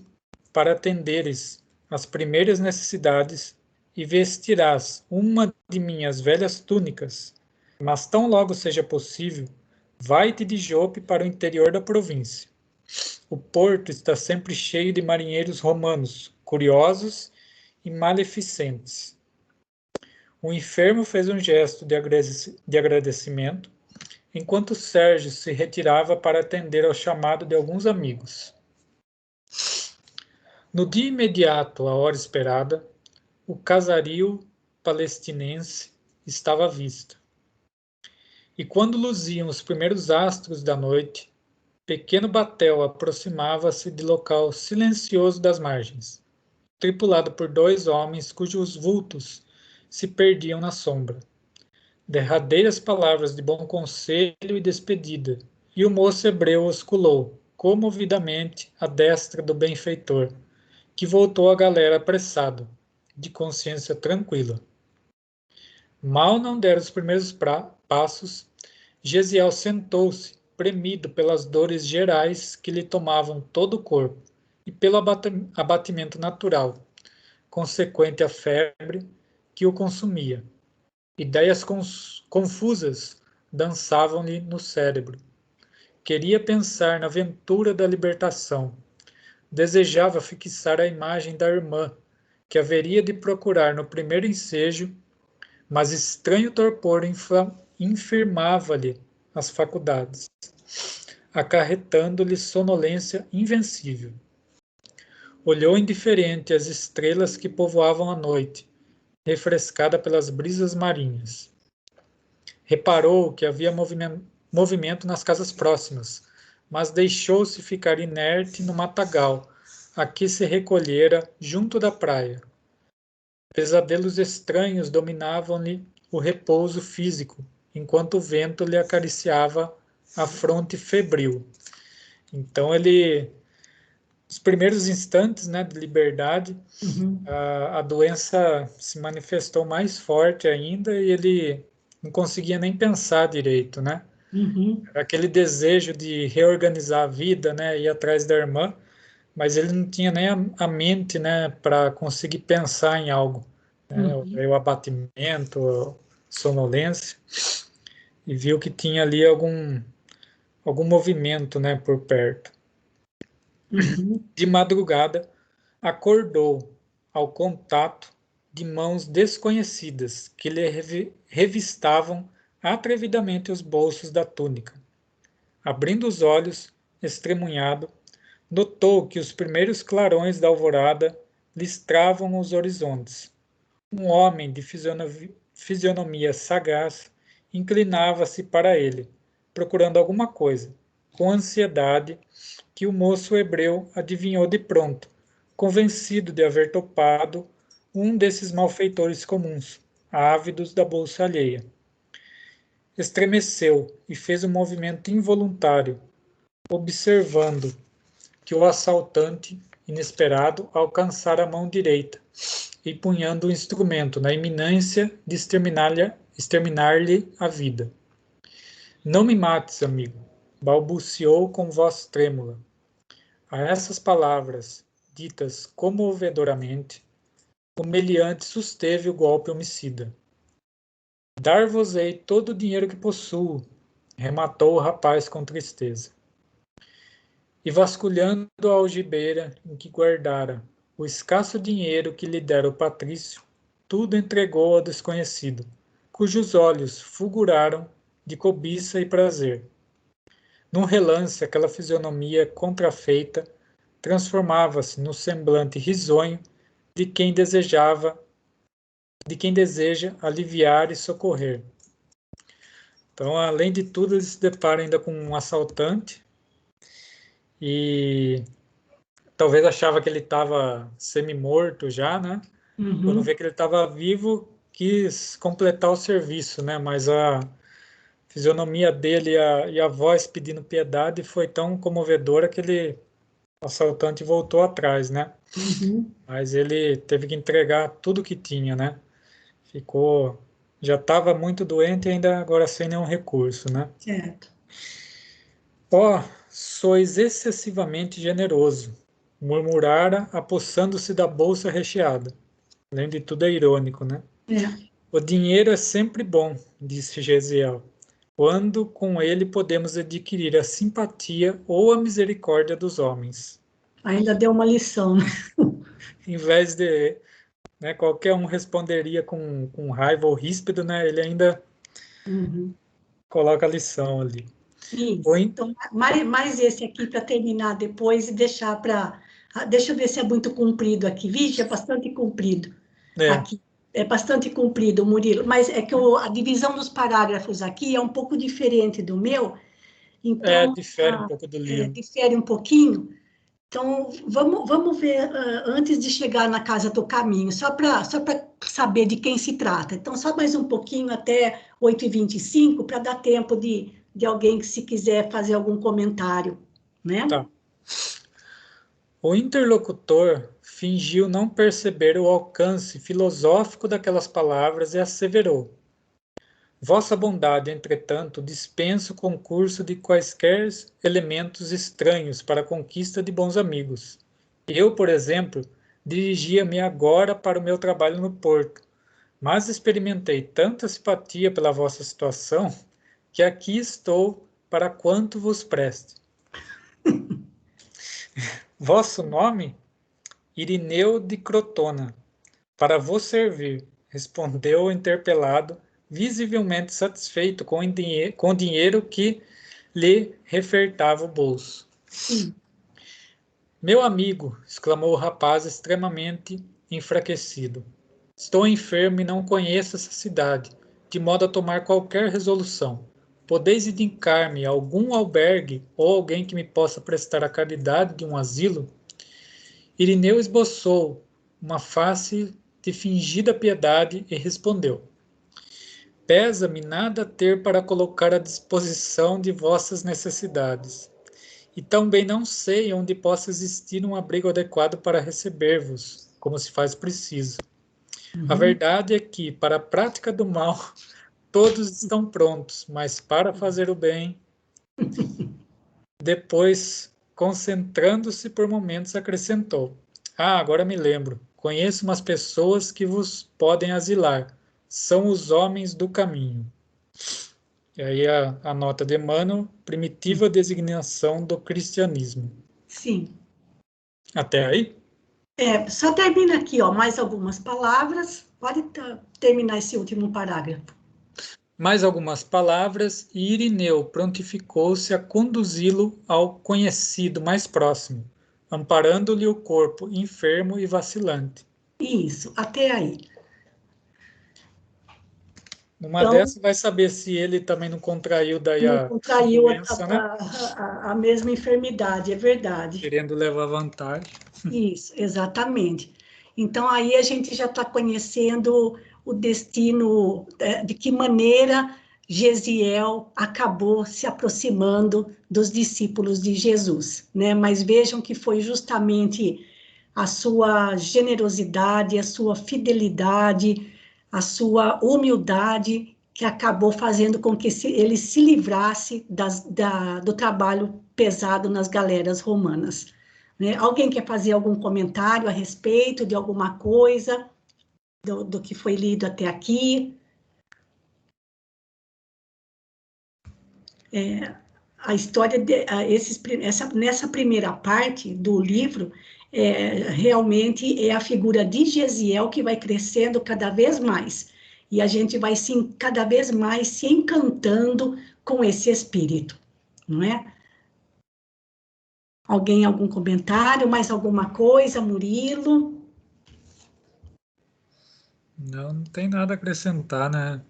para atenderes às primeiras necessidades e vestirás uma de minhas velhas túnicas. Mas tão logo seja possível, vai-te de Jope para o interior da província. O porto está sempre cheio de marinheiros romanos, curiosos e maleficentes. O enfermo fez um gesto de agradecimento, enquanto Sérgio se retirava para atender ao chamado de alguns amigos. No dia imediato à hora esperada, o casario palestinense estava à vista. E quando luziam os primeiros astros da noite, pequeno batel aproximava-se de local silencioso das margens, tripulado por 2 homens cujos vultos se perdiam na sombra. Derradeiras palavras de bom conselho e despedida, e o moço hebreu osculou, comovidamente, à destra do benfeitor, que voltou à galera apressado, de consciência tranquila. Mal não deram os primeiros passos, Gesiel sentou-se, premido pelas dores gerais que lhe tomavam todo o corpo e pelo abatimento natural, consequente à febre que o consumia. Ideias confusas dançavam-lhe no cérebro. Queria pensar na aventura da libertação. Desejava fixar a imagem da irmã, que haveria de procurar no primeiro ensejo, mas estranho torpor infirmava-lhe as faculdades, acarretando-lhe sonolência invencível. Olhou indiferente as estrelas que povoavam a noite, refrescada pelas brisas marinhas. Reparou que havia movimento nas casas próximas, mas deixou-se ficar inerte no matagal, a que se recolhera junto da praia. Pesadelos estranhos dominavam-lhe o repouso físico, enquanto o vento lhe acariciava a fronte febril. Então nos primeiros instantes, né, de liberdade, a doença se manifestou mais forte ainda e ele não conseguia nem pensar direito, né? Aquele desejo de reorganizar a vida, né, ir atrás da irmã, mas ele não tinha nem a mente, né, para conseguir pensar em algo, né, o abatimento, sonolência, e viu que tinha ali algum movimento, né, por perto. De madrugada, acordou ao contato de mãos desconhecidas que lhe revistavam atrevidamente os bolsos da túnica. Abrindo os olhos, estremunhado, notou que os primeiros clarões da alvorada listravam os horizontes. Um homem de fisionomia sagaz inclinava-se para ele, procurando alguma coisa, com ansiedade que o moço hebreu adivinhou de pronto, convencido de haver topado um desses malfeitores comuns, ávidos da bolsa alheia. Estremeceu e fez um movimento involuntário, observando que o assaltante, inesperado, alcançara a mão direita, empunhando o instrumento na iminência de exterminar-lhe a vida. Não me mates, amigo, balbuciou com voz trêmula. A essas palavras, ditas comovedoramente, o meliante susteve o golpe homicida. Dar-vos-ei todo o dinheiro que possuo, rematou o rapaz com tristeza. E vasculhando a algibeira em que guardara o escasso dinheiro que lhe dera o patrício, tudo entregou ao desconhecido, cujos olhos fulguraram de cobiça e prazer. Num relance, aquela fisionomia contrafeita transformava-se no semblante risonho de quem deseja aliviar e socorrer. Então, além de tudo, ele se depara ainda com um assaltante e talvez achava que ele estava semi-morto já, né? Quando vê que ele estava vivo, quis completar o serviço, né? Mas a fisionomia dele e a voz pedindo piedade foi tão comovedora que o assaltante voltou atrás, né? Mas ele teve que entregar tudo que tinha, né? Já estava muito doente e ainda agora sem nenhum recurso, né? Certo. Ó, sois excessivamente generoso, murmurara, apossando-se da bolsa recheada. Além de tudo, é irônico, né? O dinheiro é sempre bom, disse Gesiel, quando com ele podemos adquirir a simpatia ou a misericórdia dos homens. Ainda deu uma lição, né? Em vez de, né, qualquer um responderia com raiva ou ríspido, né? Ele ainda coloca a lição ali. Isso. Então, mais esse aqui para terminar depois e deixar para... Deixa eu ver se é muito comprido aqui. Vixe, é bastante comprido. Aqui. É bastante comprido, Murilo. Mas é que a divisão dos parágrafos aqui é um pouco diferente do meu. Então, Difere um pouco do livro. Difere um pouquinho. Então, vamos ver antes de chegar na Casa do Caminho, só para saber de quem se trata. Então, só mais um pouquinho até 8h25, para dar tempo de alguém que, se quiser, fazer algum comentário, né? Tá. O interlocutor fingiu não perceber o alcance filosófico daquelas palavras e asseverou: Vossa bondade, entretanto, dispensa o concurso de quaisquer elementos estranhos para a conquista de bons amigos. Eu, por exemplo, dirigia-me agora para o meu trabalho no porto, mas experimentei tanta simpatia pela vossa situação que aqui estou para quanto vos preste. Vosso nome? Irineu de Crotona, para vos servir, respondeu o interpelado, visivelmente satisfeito com o dinheiro que lhe refertava o bolso. Meu amigo, exclamou o rapaz extremamente enfraquecido, estou enfermo e não conheço essa cidade, de modo a tomar qualquer resolução. Podeis indicar-me algum albergue ou alguém que me possa prestar a caridade de um asilo? Irineu esboçou uma face de fingida piedade e respondeu: Pesa-me nada ter para colocar à disposição de vossas necessidades, e também não sei onde possa existir um abrigo adequado para receber-vos, como se faz preciso. A verdade é que, para a prática do mal, todos estão prontos, mas para fazer o bem, depois concentrando-se por momentos, acrescentou: agora me lembro. Conheço umas pessoas que vos podem asilar. São os homens do caminho. E aí a nota de Emmanuel, primitiva designação do cristianismo. Sim. Até aí? Só termina aqui, ó, mais algumas palavras. Pode terminar esse último parágrafo. Mais algumas palavras, e Irineu prontificou-se a conduzi-lo ao conhecido mais próximo, amparando-lhe o corpo enfermo e vacilante. Isso, até aí. Numa dessas vai saber se ele também não contraiu daí não a contraiu doença, né? a mesma enfermidade, é verdade. Querendo levar vantagem. Isso, exatamente. Então, aí a gente já está conhecendo o destino, de que maneira Gesiel acabou se aproximando dos discípulos de Jesus, né? Mas vejam que foi justamente a sua generosidade, a sua fidelidade, a sua humildade que acabou fazendo com que ele se livrasse do trabalho pesado nas galeras romanas. Né? Alguém quer fazer algum comentário a respeito de alguma coisa do que foi lido até aqui? A história, nessa primeira parte do livro, realmente é a figura de Gesiel que vai crescendo cada vez mais. E a gente vai cada vez mais se encantando com esse espírito, não é? Algum comentário, mais alguma coisa, Murilo? Não tem nada a acrescentar, né?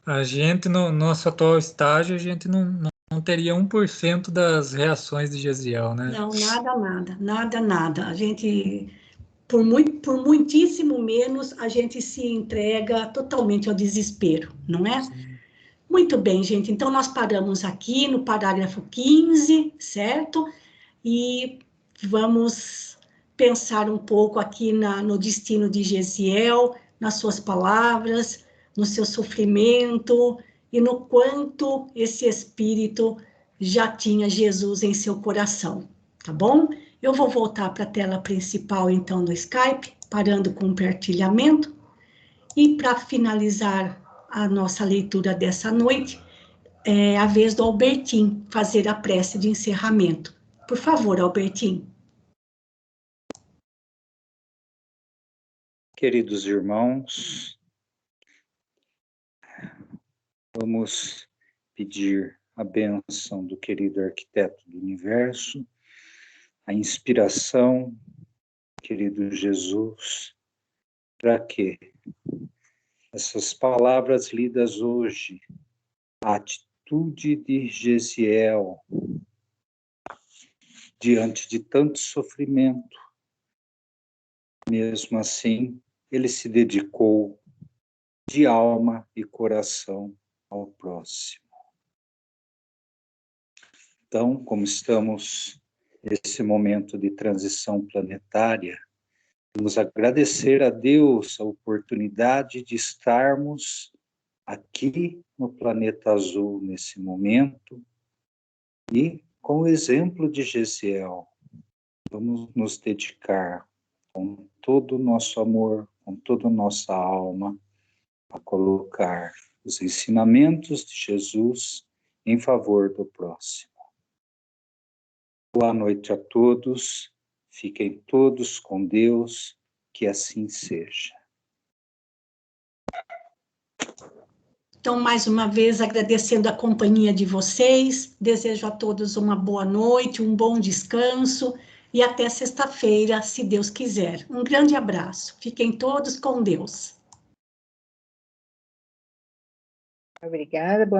A gente, no nosso atual estágio, a gente não teria 1% das reações de Gesiel, né? Não, nada. A gente, por muitíssimo menos, a gente se entrega totalmente ao desespero, não é? Sim. Muito bem, gente. Então, nós paramos aqui no parágrafo 15, certo? E vamos pensar um pouco aqui no destino de Gesiel, nas suas palavras, no seu sofrimento e no quanto esse espírito já tinha Jesus em seu coração, tá bom? Eu vou voltar para a tela principal, então, do Skype, parando com o compartilhamento. E para finalizar a nossa leitura dessa noite, é a vez do Albertim fazer a prece de encerramento. Por favor, Albertim. Queridos irmãos, vamos pedir a bênção do querido arquiteto do universo, a inspiração, querido Jesus, para que essas palavras lidas hoje, a atitude de Gesiel, diante de tanto sofrimento, mesmo assim, ele se dedicou de alma e coração ao próximo. Então, como estamos nesse momento de transição planetária, vamos agradecer a Deus a oportunidade de estarmos aqui no planeta azul nesse momento e, com o exemplo de Gesiel, vamos nos dedicar com todo o nosso amor, com toda a nossa alma, a colocar os ensinamentos de Jesus em favor do próximo. Boa noite a todos, fiquem todos com Deus, que assim seja. Então, mais uma vez, agradecendo a companhia de vocês, desejo a todos uma boa noite, um bom descanso e até sexta-feira, se Deus quiser. Um grande abraço, fiquem todos com Deus. Obrigada, boa